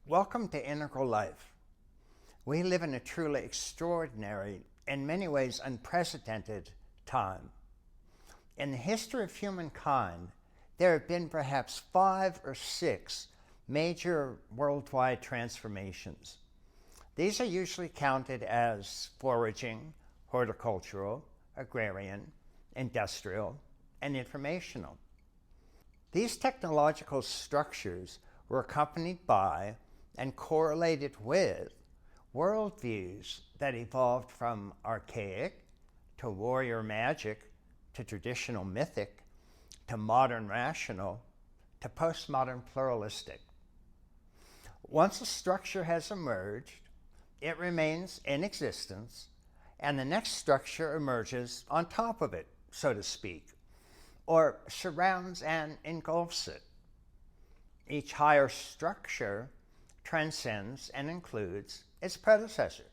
Welcome to Integral Life. We live in a truly extraordinary, in many ways unprecedented, time. In the history of humankind, there have been perhaps 5 or 6 major worldwide transformations. These are usually counted as foraging, horticultural, agrarian, industrial, and informational. These technological structures were accompanied by and correlated with worldviews that evolved from archaic to warrior magic to traditional mythic to modern rational to postmodern pluralistic. Once a structure has emerged, it remains in existence, and the next structure emerges on top of it, so to speak, or surrounds and engulfs it. Each higher structure transcends and includes its predecessor,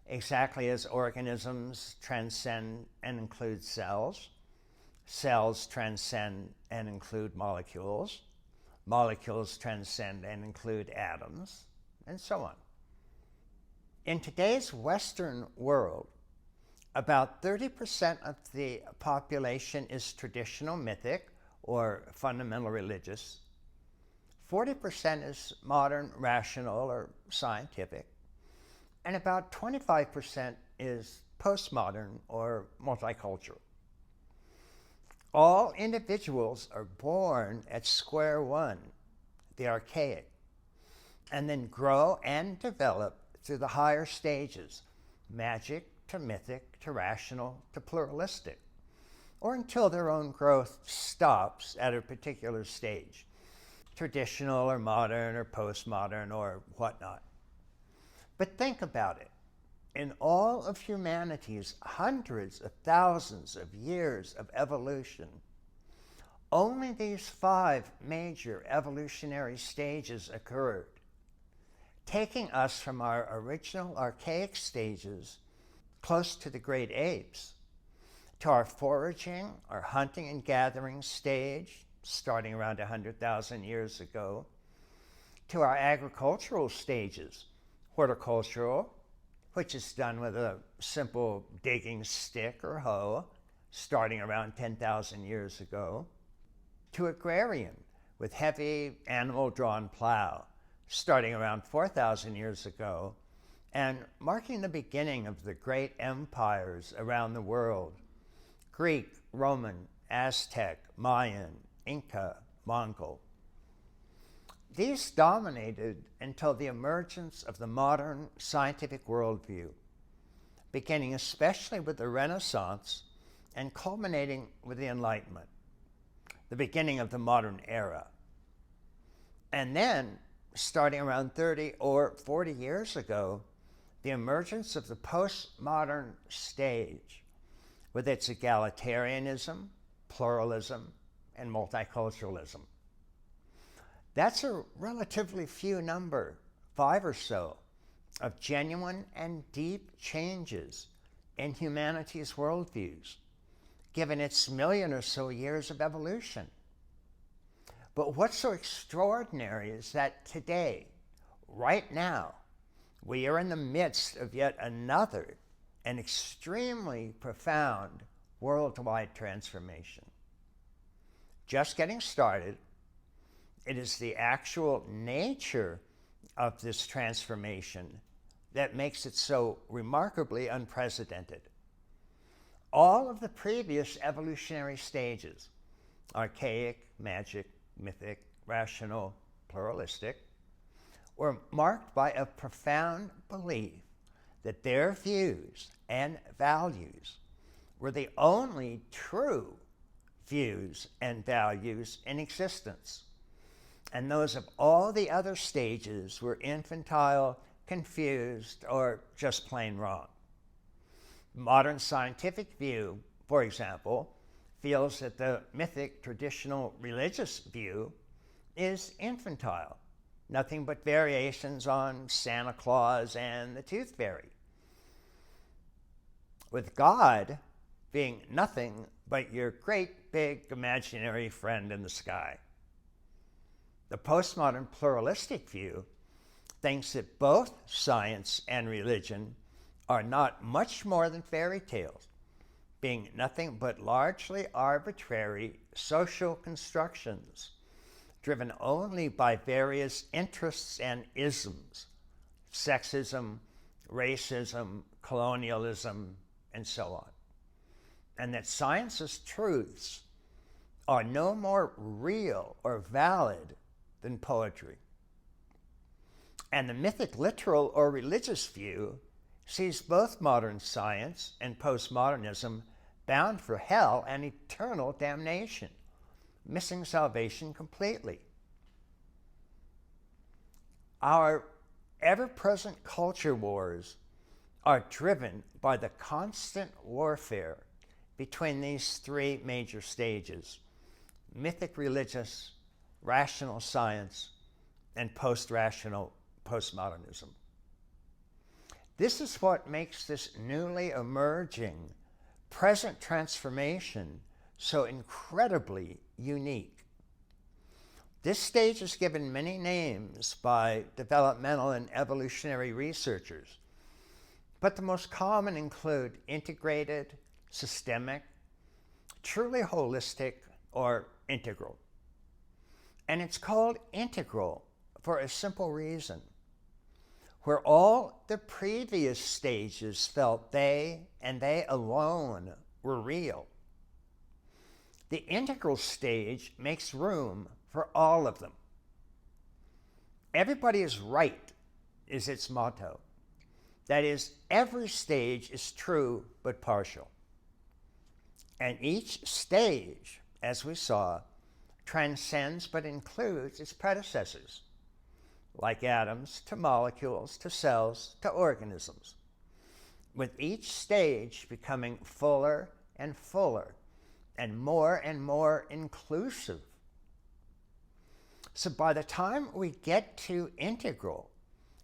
exactly as organisms transcend and include cells, cells transcend and include molecules, molecules transcend and include atoms, and so on. In today's Western world, about 30% of the population is traditional mythic or fundamental religious. 40% is modern rational or scientific. And about 25% is postmodern or multicultural. All individuals are born at square one, the archaic, and then grow and develop through the higher stages, magic to mythic to rational to pluralistic, or until their own growth stops at a particular stage, traditional or modern or postmodern or whatnot. But think about it. In all of humanity's hundreds of thousands of years of evolution, only these 5 major evolutionary stages occurred, taking us from our original archaic stages close to the great apes, to our foraging, our hunting and gathering stage, starting around 100,000 years ago, to our agricultural stages, horticultural, which is done with a simple digging stick or hoe, starting around 10,000 years ago, to agrarian, with heavy animal-drawn plow, starting around 4,000 years ago, and marking the beginning of the great empires around the world: Greek, Roman, Aztec, Mayan, Inca, Mongol. These dominated until the emergence of the modern scientific worldview, beginning especially with the Renaissance and culminating with the Enlightenment, the beginning of the modern era. And then, starting around 30 or 40 years ago, the emergence of the postmodern stage, with its egalitarianism, pluralism, and multiculturalism. That's a relatively few number, 5 or so, of genuine and deep changes in humanity's worldviews, given its million or so years of evolution. But what's so extraordinary is that today, right now, we are in the midst of yet another and extremely profound worldwide transformation. Just getting started, it is the actual nature of this transformation that makes it so remarkably unprecedented. All of the previous evolutionary stages, archaic, magic, mythic, rational, pluralistic, were marked by a profound belief that their views and values were the only true views and values in existence, and those of all the other stages were infantile, confused, or just plain wrong. Modern scientific view, for example, feels that the mythic traditional religious view is infantile, nothing but variations on Santa Claus and the Tooth Fairy, with God being nothing but your great big imaginary friend in the sky. The postmodern pluralistic view thinks that both science and religion are not much more than fairy tales, being nothing but largely arbitrary social constructions, driven only by various interests and isms, sexism, racism, colonialism, and so on. And that science's truths are no more real or valid than poetry. And the mythic, literal, or religious view sees both modern science and postmodernism bound for hell and eternal damnation, missing salvation completely. Our ever-present culture wars are driven by the constant warfare between these three major stages: mythic religious, rational science, and post-rational postmodernism. This is what makes this newly emerging present transformation so incredibly unique. This stage is given many names by developmental and evolutionary researchers, but the most common include integrated, systemic, truly holistic, or integral. And it's called integral for a simple reason. Where all the previous stages felt they and they alone were real, the integral stage makes room for all of them. Everybody is right is its motto. That is, every stage is true but partial. And each stage, as we saw, transcends but includes its predecessors, like atoms to molecules to cells to organisms, with each stage becoming fuller and fuller and more inclusive. So by the time we get to integral,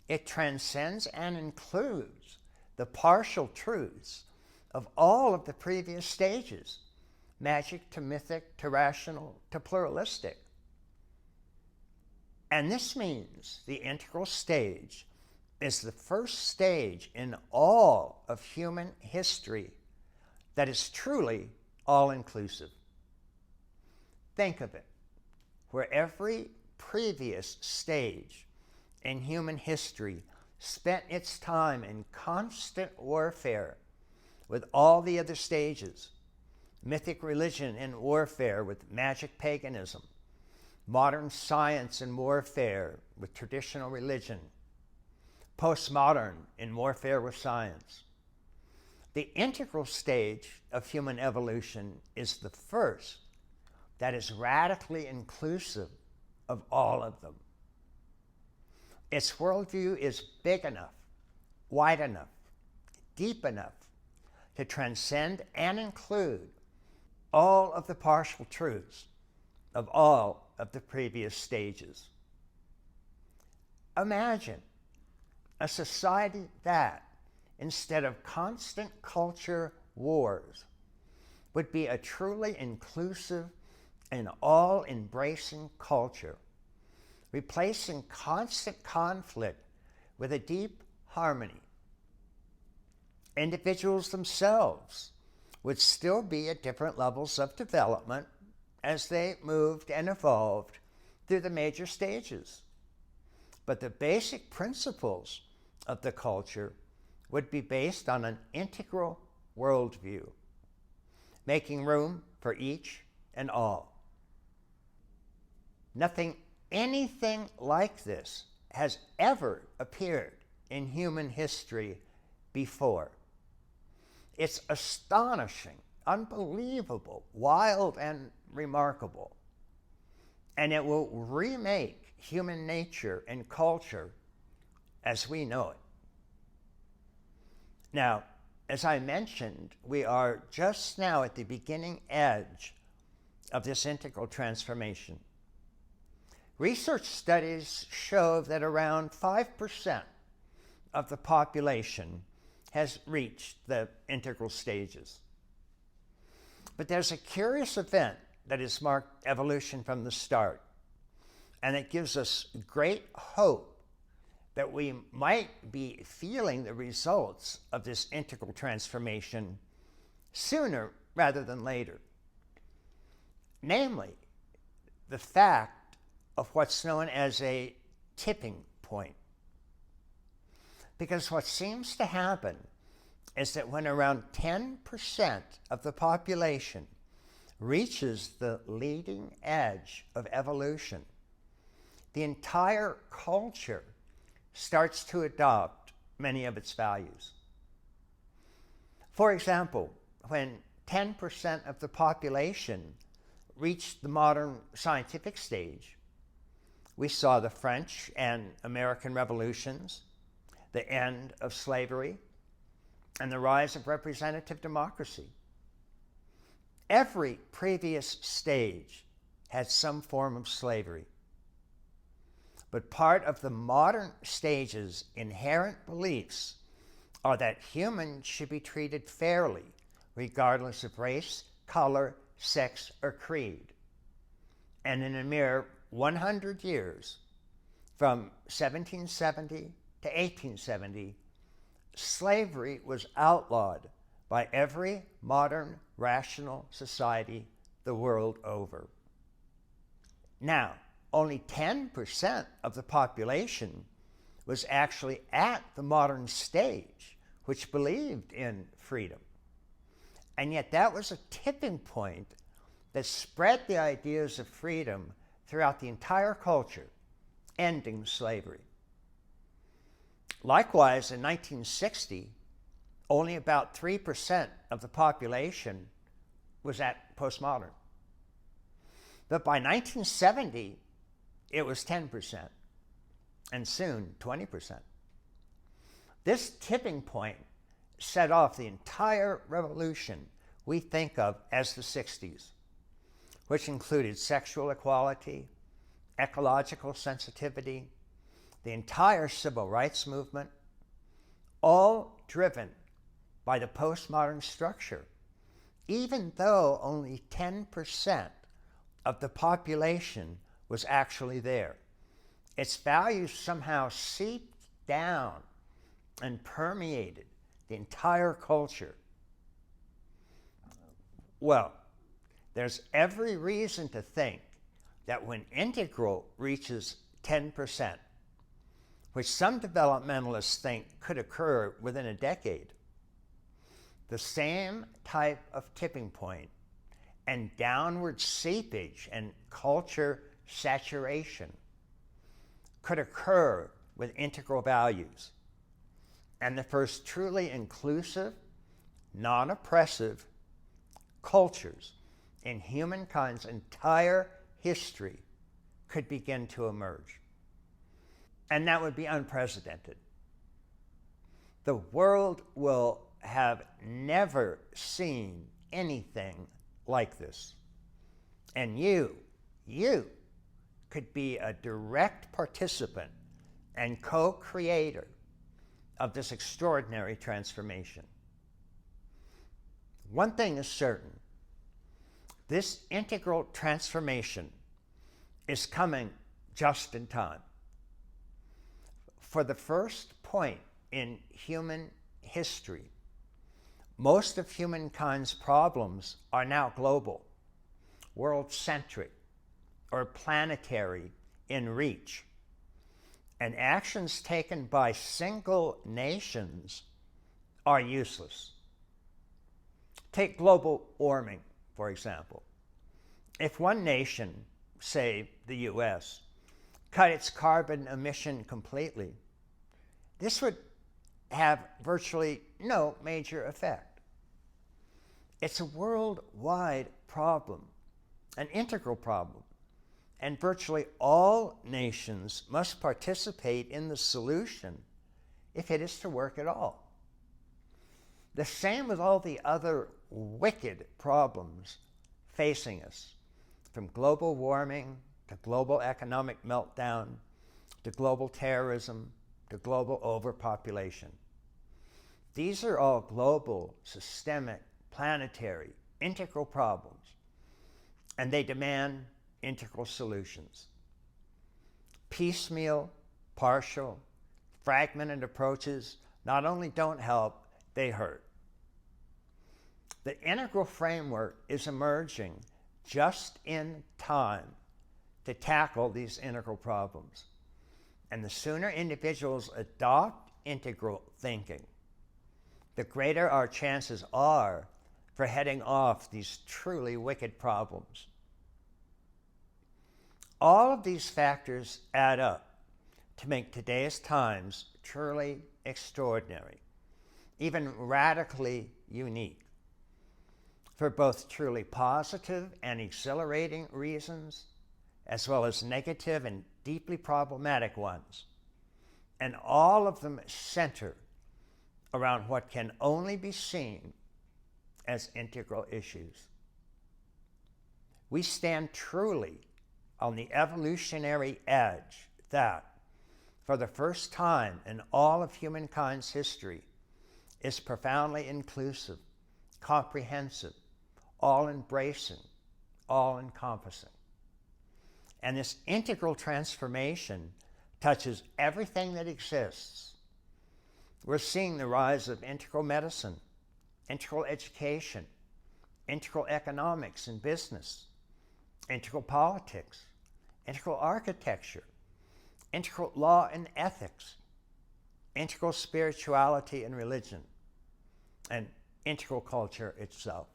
it transcends and includes the partial truths of all of the previous stages, magic to mythic to rational to pluralistic. And this means the integral stage is the first stage in all of human history that is truly all-inclusive. Think of it, where every previous stage in human history spent its time in constant warfare with all the other stages: mythic religion in warfare with magic paganism, modern science in warfare with traditional religion, postmodern in warfare with science. The integral stage of human evolution is the first that is radically inclusive of all of them. Its worldview is big enough, wide enough, deep enough to transcend and include all of the partial truths of all of the previous stages. Imagine a society that, instead of constant culture wars, would be a truly inclusive and all-embracing culture, replacing constant conflict with a deep harmony. Individuals themselves would still be at different levels of development as they moved and evolved through the major stages. But the basic principles of the culture would be based on an integral worldview, making room for each and all. Anything like this has ever appeared in human history before. It's astonishing, unbelievable, wild, and remarkable. And it will remake human nature and culture as we know it. Now, as I mentioned, we are just now at the beginning edge of this integral transformation. Research studies show that around 5% of the population has reached the integral stages. But there's a curious event that has marked evolution from the start, and it gives us great hope that we might be feeling the results of this integral transformation sooner rather than later. Namely, the fact of what's known as a tipping point. Because what seems to happen is that when around 10% of the population reaches the leading edge of evolution, the entire culture starts to adopt many of its values. For example, when 10% of the population reached the modern scientific stage, we saw the French and American revolutions, the end of slavery, and the rise of representative democracy. Every previous stage had some form of slavery. But part of the modern stage's inherent beliefs are that humans should be treated fairly, regardless of race, color, sex, or creed. And in a mere 100 years, from 1770 to 1870, slavery was outlawed by every modern rational society the world over. Now, only 10% of the population was actually at the modern stage, which believed in freedom. And yet that was a tipping point that spread the ideas of freedom throughout the entire culture, ending slavery. Likewise, in 1960, only about 3% of the population was at postmodern. But by 1970, it was 10%, and soon 20%. This tipping point set off the entire revolution we think of as the 60s, which included sexual equality, ecological sensitivity, the entire civil rights movement, all driven by the postmodern structure, even though only 10% of the population was actually there. Its values somehow seeped down and permeated the entire culture. Well, there's every reason to think that when integral reaches 10%, which some developmentalists think could occur within a decade, the same type of tipping point and downward seepage and culture saturation could occur with integral values. And the first truly inclusive, non-oppressive cultures in humankind's entire history could begin to emerge. And that would be unprecedented. The world will have never seen anything like this. And you could be a direct participant and co-creator of this extraordinary transformation. One thing is certain: this integral transformation is coming just in time. For the first point in human history, most of humankind's problems are now global, world-centric, or planetary in reach, and actions taken by single nations are useless. Take global warming, for example. If one nation, say the US, cut its carbon emission completely, this would have virtually no major effect. It's a worldwide problem, an integral problem, and virtually all nations must participate in the solution if it is to work at all. The same with all the other wicked problems facing us, from global warming to global economic meltdown to global terrorism to global overpopulation. These are all global, systemic, planetary, integral problems, and they demand integral solutions. Piecemeal, partial, fragmented approaches not only don't help, they hurt. The integral framework is emerging just in time to tackle these integral problems. And the sooner individuals adopt integral thinking, the greater our chances are for heading off these truly wicked problems. All of these factors add up to make today's times truly extraordinary, even radically unique, for both truly positive and exhilarating reasons, as well as negative and deeply problematic ones. And all of them center around what can only be seen as integral issues. We stand truly on the evolutionary edge that, for the first time in all of humankind's history, is profoundly inclusive, comprehensive, all-embracing, all-encompassing. And this integral transformation touches everything that exists. We're seeing the rise of integral medicine, integral education, integral economics and business, integral politics, integral architecture, integral law and ethics, integral spirituality and religion, and integral culture itself,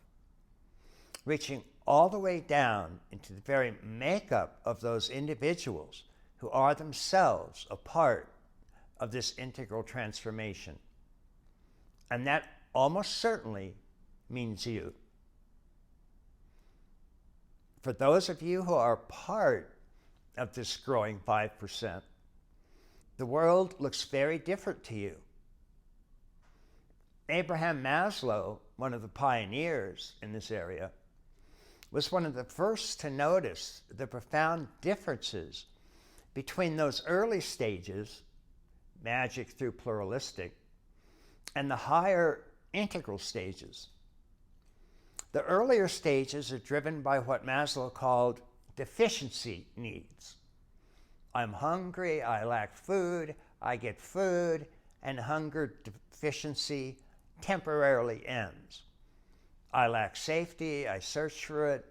reaching all the way down into the very makeup of those individuals who are themselves a part of this integral transformation. And that almost certainly means you. For those of you who are part of this growing 5%, the world looks very different to you. Abrahama Maslоу, one of the pioneers in this area, was one of the first to notice the profound differences between those early stages, magic through pluralistic, and the higher integral stages. The earlier stages are driven by what Maslow called deficiency needs. I'm hungry, I lack food, I get food, and hunger deficiency temporarily ends. I lack safety, I search for it.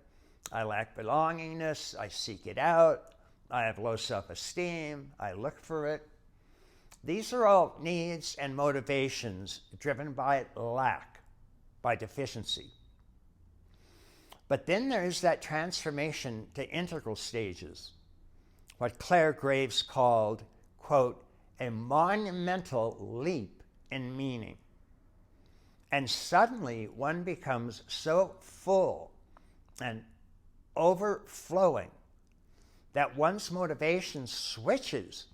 I lack belongingness, I seek it out. I have low self-esteem, I look for it. These are all needs and motivations driven by lack, by deficiency. But then there is that transformation to integral stages, what Claire Graves called, quote, a monumental leap in meaning. And suddenly one becomes so full and overflowing that one's motivation switches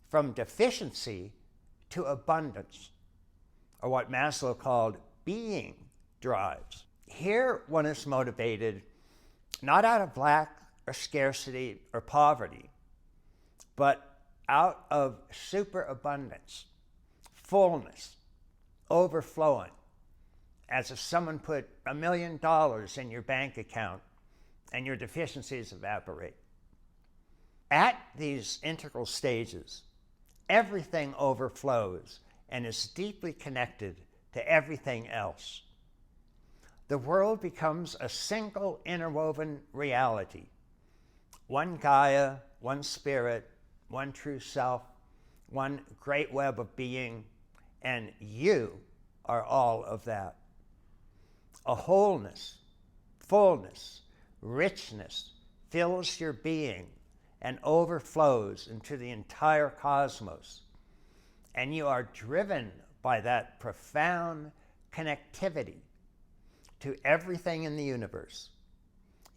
from deficiency to abundance, or what Maslow called being drives. Here one is motivated not out of lack or scarcity or poverty, but out of superabundance, fullness, overflowing, as if someone put $1 million in your bank account and your deficiencies evaporate. At these integral stages, everything overflows and is deeply connected to everything else. The world becomes a single interwoven reality. One Gaia, one spirit, one true self, one great web of being, and you are all of that. A wholeness, fullness, richness fills your being and overflows into the entire cosmos. And you are driven by that profound connectivity to everything in the universe.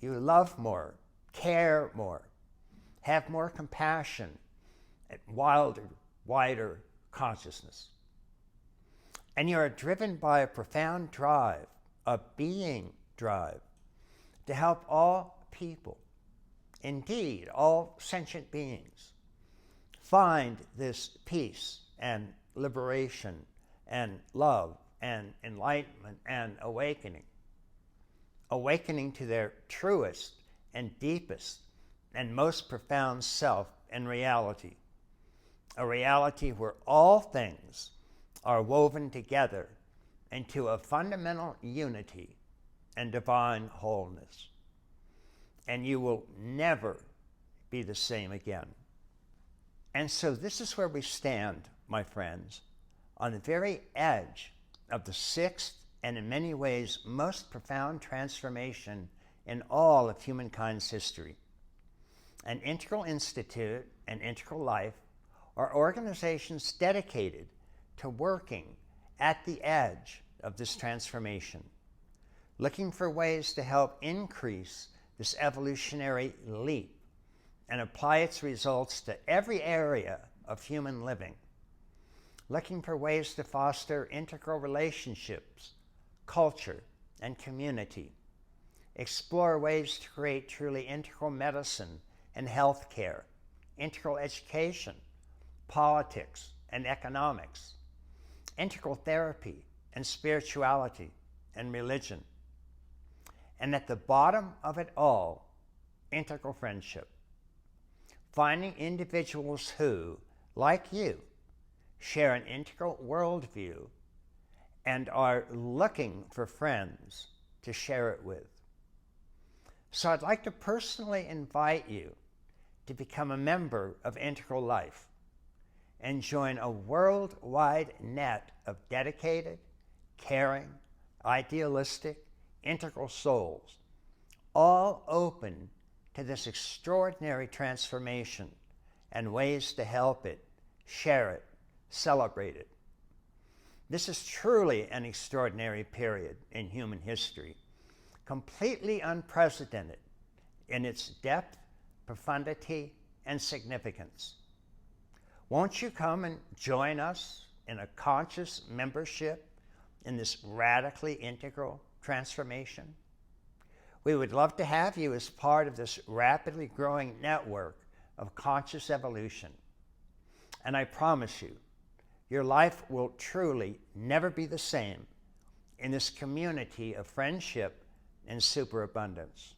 You love more, care more, have more compassion, and wilder, wider consciousness. And you are driven by a profound drive, a being drive, to help all people, indeed all sentient beings, find this peace and liberation and love and enlightenment and awakening to their truest and deepest and most profound self and reality. a reality where all things are woven together into a fundamental unity and divine wholeness. And you will never be the same again. And so this is where we stand, my friends, on the very edge of the sixth and in many ways most profound transformation in all of humankind's history. An integral institute and integral life are organizations dedicated to working at the edge of this transformation, looking for ways to help increase this evolutionary leap and apply its results to every area of human living, looking for ways to foster integral relationships, culture, and community, explore ways to create truly integral medicine and healthcare, integral education, politics, and economics, integral therapy and spirituality and religion, and at the bottom of it all, integral friendship. Finding individuals who, like you, share an integral worldview and are looking for friends to share it with. So I'd like to personally invite you to become a member of Integral Life and join a worldwide net of dedicated, caring, idealistic, integral souls, all open to this extraordinary transformation and ways to help it, share it, celebrate it. This is truly an extraordinary period in human history, completely unprecedented in its depth, profundity, and significance. Won't you come and join us in a conscious membership in this radically integral transformation? We would love to have you as part of this rapidly growing network of conscious evolution. And I promise you, your life will truly never be the same in this community of friendship and superabundance.